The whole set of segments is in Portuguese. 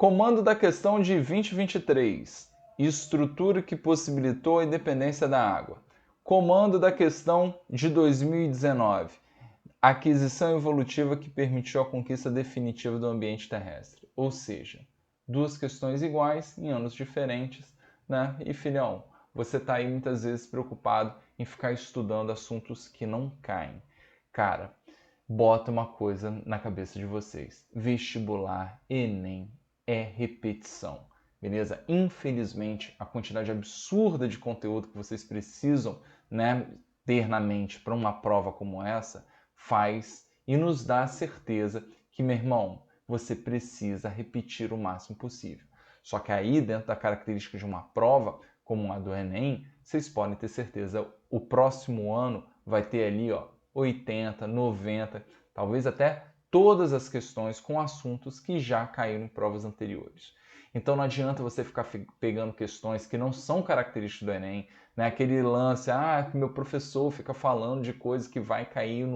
Comando da questão de 2023. Estrutura que possibilitou a independência da água. Comando da questão de 2019. Aquisição evolutiva que permitiu a conquista definitiva do ambiente terrestre. Ou seja, duas questões iguais em anos diferentes, né? E filhão, você está aí muitas vezes preocupado em ficar estudando assuntos que não caem. Cara, bota uma coisa na cabeça de vocês. Vestibular, Enem, é repetição, beleza? Infelizmente, a quantidade absurda de conteúdo que vocês precisam, né, ter na mente para uma prova como essa faz e nos dá a certeza que, meu irmão, você precisa repetir o máximo possível. Só que aí, dentro da característica de uma prova, como a do Enem, vocês podem ter certeza, o próximo ano vai ter ali, ó, 80, 90, talvez até todas as questões com assuntos que já caíram em provas anteriores. Então não adianta você ficar pegando questões que não são características do Enem, né? Aquele lance, que meu professor fica falando de coisas que vai cair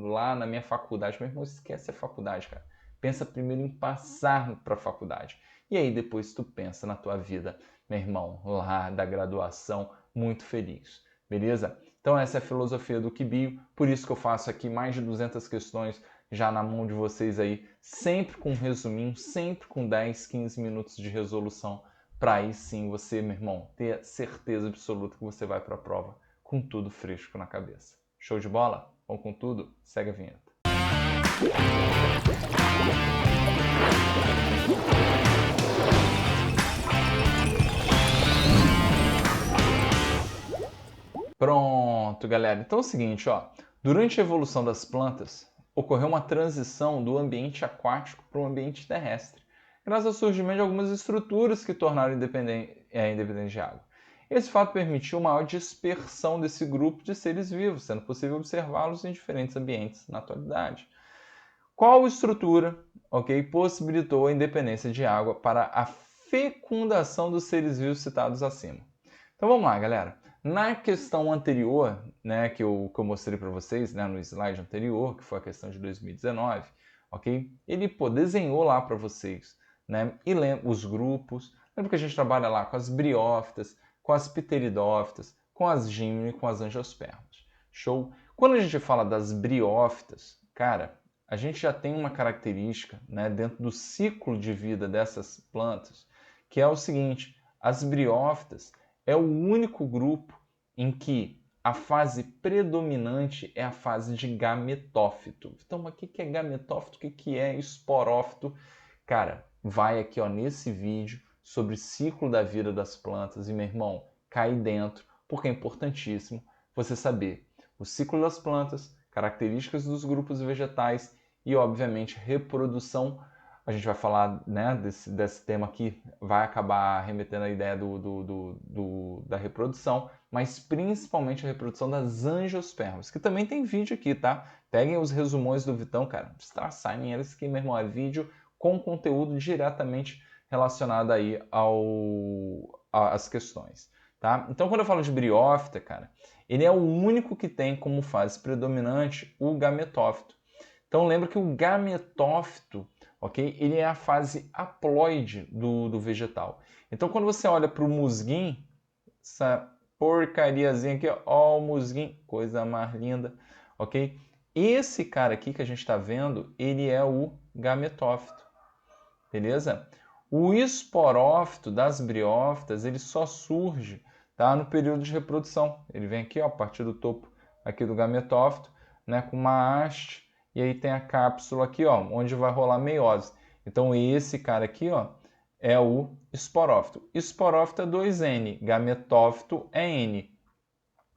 lá na minha faculdade. Meu irmão, esquece a faculdade, cara. Pensa primeiro em passar para a faculdade. E aí depois tu pensa na tua vida, meu irmão, lá da graduação, muito feliz. Beleza? Então essa é a filosofia do QBio, por isso que eu faço aqui mais de 200 questões já na mão de vocês aí, sempre com um resuminho, sempre com 10, 15 minutos de resolução, para aí sim você, meu irmão, ter certeza absoluta que você vai para a prova com tudo fresco na cabeça. Show de bola? Vamos com tudo? Segue a vinheta. Pronto, galera. Então é o seguinte, ó. Durante a evolução das plantas, ocorreu uma transição do ambiente aquático para o ambiente terrestre, graças ao surgimento de algumas estruturas que tornaram independente de água. Esse fato permitiu maior dispersão desse grupo de seres vivos, sendo possível observá-los em diferentes ambientes na atualidade. Qual estrutura, possibilitou a independência de água para a fecundação dos seres vivos citados acima? Então vamos lá, galera. Na questão anterior, né, que eu mostrei para vocês, né, no slide anterior, que foi a questão de 2019, ele desenhou lá para vocês, né, e os grupos. Lembra que a gente trabalha lá com as briófitas, com as pteridófitas, com as gímeno e com as angiospermas. Show? Quando a gente fala das briófitas, cara, a gente já tem uma característica, né, dentro do ciclo de vida dessas plantas, que é o seguinte: as briófitas é o único grupo em que a fase predominante é a fase de gametófito. Então, o que é gametófito? O que é esporófito? Cara, vai aqui ó, nesse vídeo sobre ciclo da vida das plantas e, meu irmão, cai dentro, porque é importantíssimo você saber o ciclo das plantas, características dos grupos vegetais e, obviamente, reprodução. A gente vai falar, né, desse tema aqui, vai acabar remetendo à ideia da reprodução, mas principalmente a reprodução das angiospermas, que também tem vídeo aqui, tá? Peguem os resumões do Vitão, cara, destraçarem eles que, meu irmão, é vídeo com conteúdo diretamente relacionado aí às questões, tá? Então, quando eu falo de briófita, cara, ele é o único que tem como fase predominante o gametófito. Então, lembra que o gametófito, ele é a fase haploide do vegetal. Então, quando você olha para o musguim, essa porcariazinha aqui, ó, o musguim, coisa mais linda, ok? Esse cara aqui que a gente está vendo, ele é o gametófito, beleza? O esporófito das briófitas, ele só surge, tá, no período de reprodução. Ele vem aqui, ó, a partir do topo aqui do gametófito, né, com uma haste, e aí tem a cápsula aqui, ó, onde vai rolar meiose. Então esse cara aqui, ó, é o esporófito. Esporófito é 2N, gametófito é N.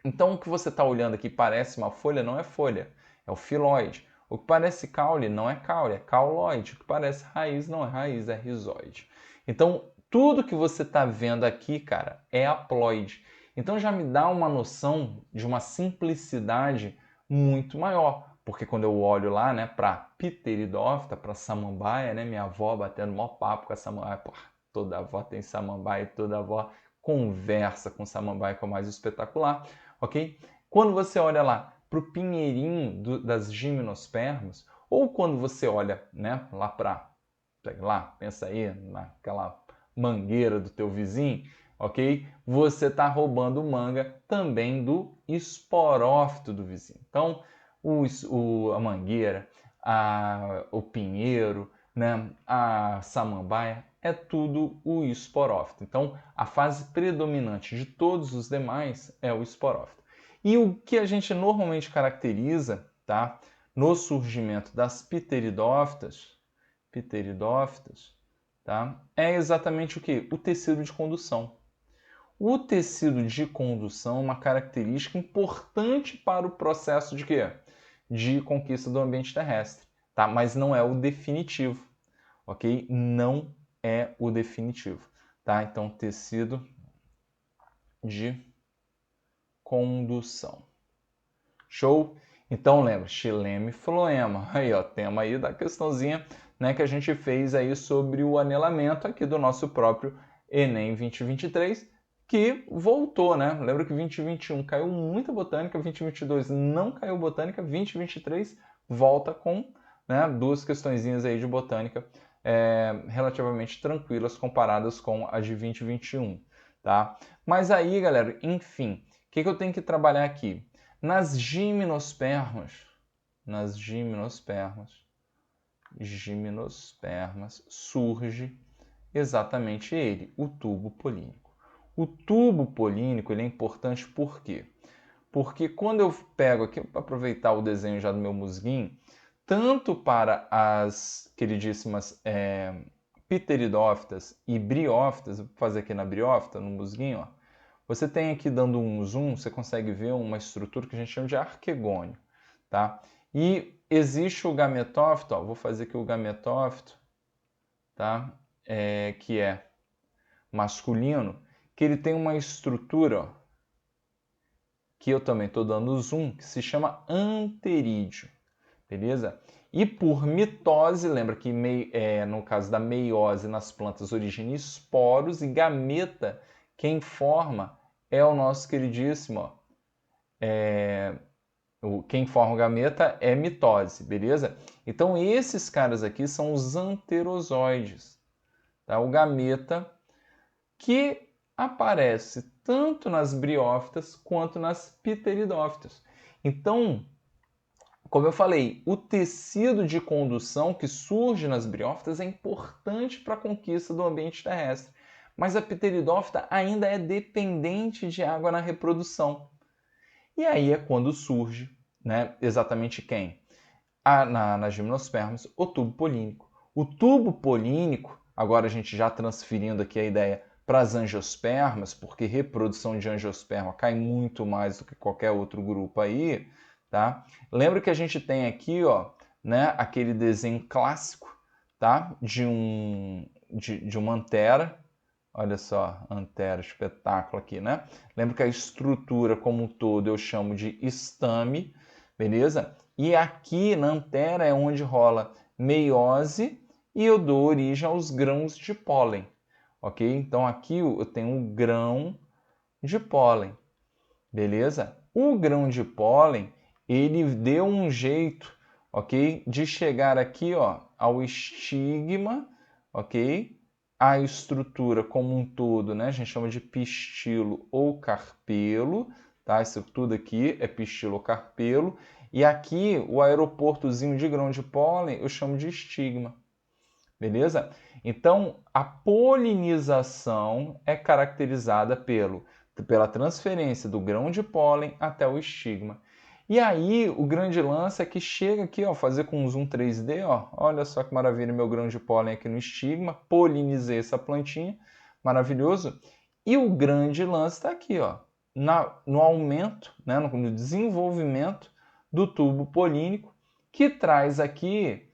Então o que você está olhando aqui parece uma folha, não é folha, é o filóide. O que parece caule não é caule, é cauloide. O que parece raiz não é raiz, é rizoide. Então tudo que você está vendo aqui, cara, é haploide. Então já me dá uma noção de uma simplicidade muito maior. Porque quando eu olho lá, né, para pteridófita, para samambaia, né, minha avó batendo mó papo com a samambaia, pô, toda avó tem samambaia, toda avó conversa com samambaia, que é o mais espetacular, ok? Quando você olha lá para o pinheirinho das gimnospermas, ou quando você olha, né, lá para sei lá, pensa aí naquela mangueira do teu vizinho, ok? Você está roubando manga também do esporófito do vizinho. Então, a mangueira, o pinheiro, né, a samambaia, é tudo o esporófito. Então, a fase predominante de todos os demais é o esporófito. E o que a gente normalmente caracteriza, tá, no surgimento das pteridófitas, tá, é exatamente o que? O tecido de condução. O tecido de condução é uma característica importante para o processo de quê? De conquista do ambiente terrestre, tá? Mas não é o definitivo, ok? Não é o definitivo, tá? Então, tecido de condução. Show? Então, lembra, xilema e floema. Aí, ó, tema aí da questãozinha, né, que a gente fez aí sobre o anelamento aqui do nosso próprio Enem 2023, que voltou, né? Lembra que 2021 caiu muita botânica, 2022 não caiu botânica, 2023 volta com, né, duas questõezinhas aí de botânica relativamente tranquilas comparadas com a de 2021, tá? Mas aí, galera, enfim, o que eu tenho que trabalhar aqui? Nas gimnospermas surge exatamente ele, o tubo polínico. O tubo polínico ele é importante por quê? Porque quando eu pego aqui, para aproveitar o desenho já do meu musguinho, tanto para as queridíssimas pteridófitas e briófitas, vou fazer aqui na briófita, no musguinho, ó, você tem aqui, dando um zoom, você consegue ver uma estrutura que a gente chama de arquegônio, tá? E existe o gametófito, ó, vou fazer aqui o gametófito, tá? Que é masculino, que ele tem uma estrutura, ó, que eu também estou dando zoom, que se chama anterídeo, beleza? E por mitose, lembra que no caso da meiose nas plantas origina esporos, e gameta, quem forma é o nosso queridíssimo, quem forma o gameta é mitose, beleza? Então esses caras aqui são os anterozoides, tá? O gameta que aparece tanto nas briófitas quanto nas pteridófitas. Então, como eu falei, o tecido de condução que surge nas briófitas é importante para a conquista do ambiente terrestre, mas a pteridófita ainda é dependente de água na reprodução. E aí é quando surge, né, exatamente quem? Nas gimnospermas, o tubo polínico. O tubo polínico, agora a gente já transferindo aqui a ideia para as angiospermas, porque reprodução de angiosperma cai muito mais do que qualquer outro grupo aí, tá? Lembra que a gente tem aqui, ó, né, aquele desenho clássico, tá? De uma antera. Olha só, antera, espetáculo aqui, né? Lembra que a estrutura como um todo eu chamo de estame, beleza? E aqui na antera é onde rola meiose e eu dou origem aos grãos de pólen, ok? Então aqui eu tenho um grão de pólen, beleza? O grão de pólen, ele deu um jeito, ok? De chegar aqui, ó, ao estigma, ok? A estrutura como um todo, né? A gente chama de pistilo ou carpelo, tá? Isso tudo aqui é pistilo ou carpelo. E aqui, o aeroportozinho de grão de pólen, eu chamo de estigma, beleza? Então, a polinização é caracterizada pela transferência do grão de pólen até o estigma. E aí, o grande lance é que chega aqui, ó, fazer com um zoom 3D, ó, olha só que maravilha, meu grão de pólen aqui no estigma, polinizei essa plantinha, maravilhoso. E o grande lance está aqui, ó, no aumento, né, no desenvolvimento do tubo polínico, que traz aqui,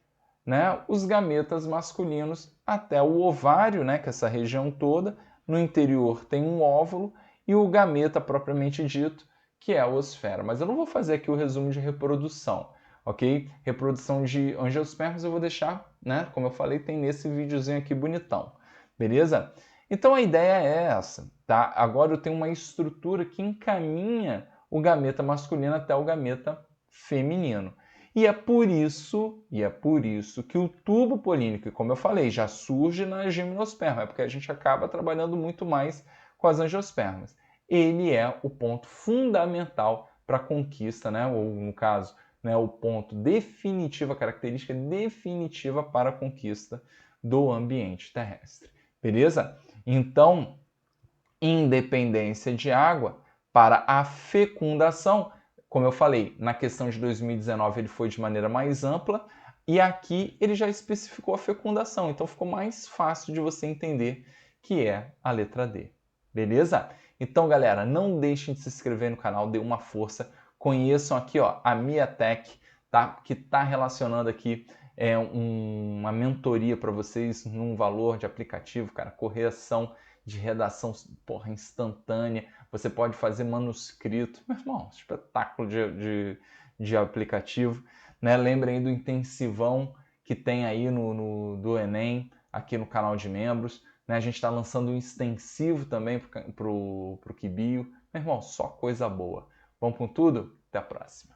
né, os gametas masculinos até o ovário, né, que é essa região toda. No interior tem um óvulo e o gameta propriamente dito, que é a osfera. Mas eu não vou fazer aqui o resumo de reprodução, ok? Reprodução de angiospermas eu vou deixar, né? Como eu falei, tem nesse videozinho aqui bonitão, beleza? Então a ideia é essa, tá? Agora eu tenho uma estrutura que encaminha o gameta masculino até o gameta feminino. E é por isso que o tubo polínico, que como eu falei, já surge na gimnosperma, é porque a gente acaba trabalhando muito mais com as angiospermas. Ele é o ponto fundamental para a conquista, né? Ou no caso, né, o ponto definitivo, a característica definitiva para a conquista do ambiente terrestre. Beleza? Então, independência de água para a fecundação. Como eu falei, na questão de 2019 ele foi de maneira mais ampla e aqui ele já especificou a fecundação, então ficou mais fácil de você entender que é a letra D. Beleza? Então, galera, não deixem de se inscrever no canal, dê uma força. Conheçam aqui ó, a MiaTech, tá? Que está relacionando aqui uma mentoria para vocês num valor de aplicativo, cara, correção de redação, porra, instantânea. Você pode fazer manuscrito. Meu irmão, espetáculo de aplicativo. Né? Lembrem aí do intensivão que tem aí do Enem, aqui no canal de membros. Né? A gente está lançando um extensivo também para o Quibio. Meu irmão, só coisa boa. Vamos com tudo? Até a próxima.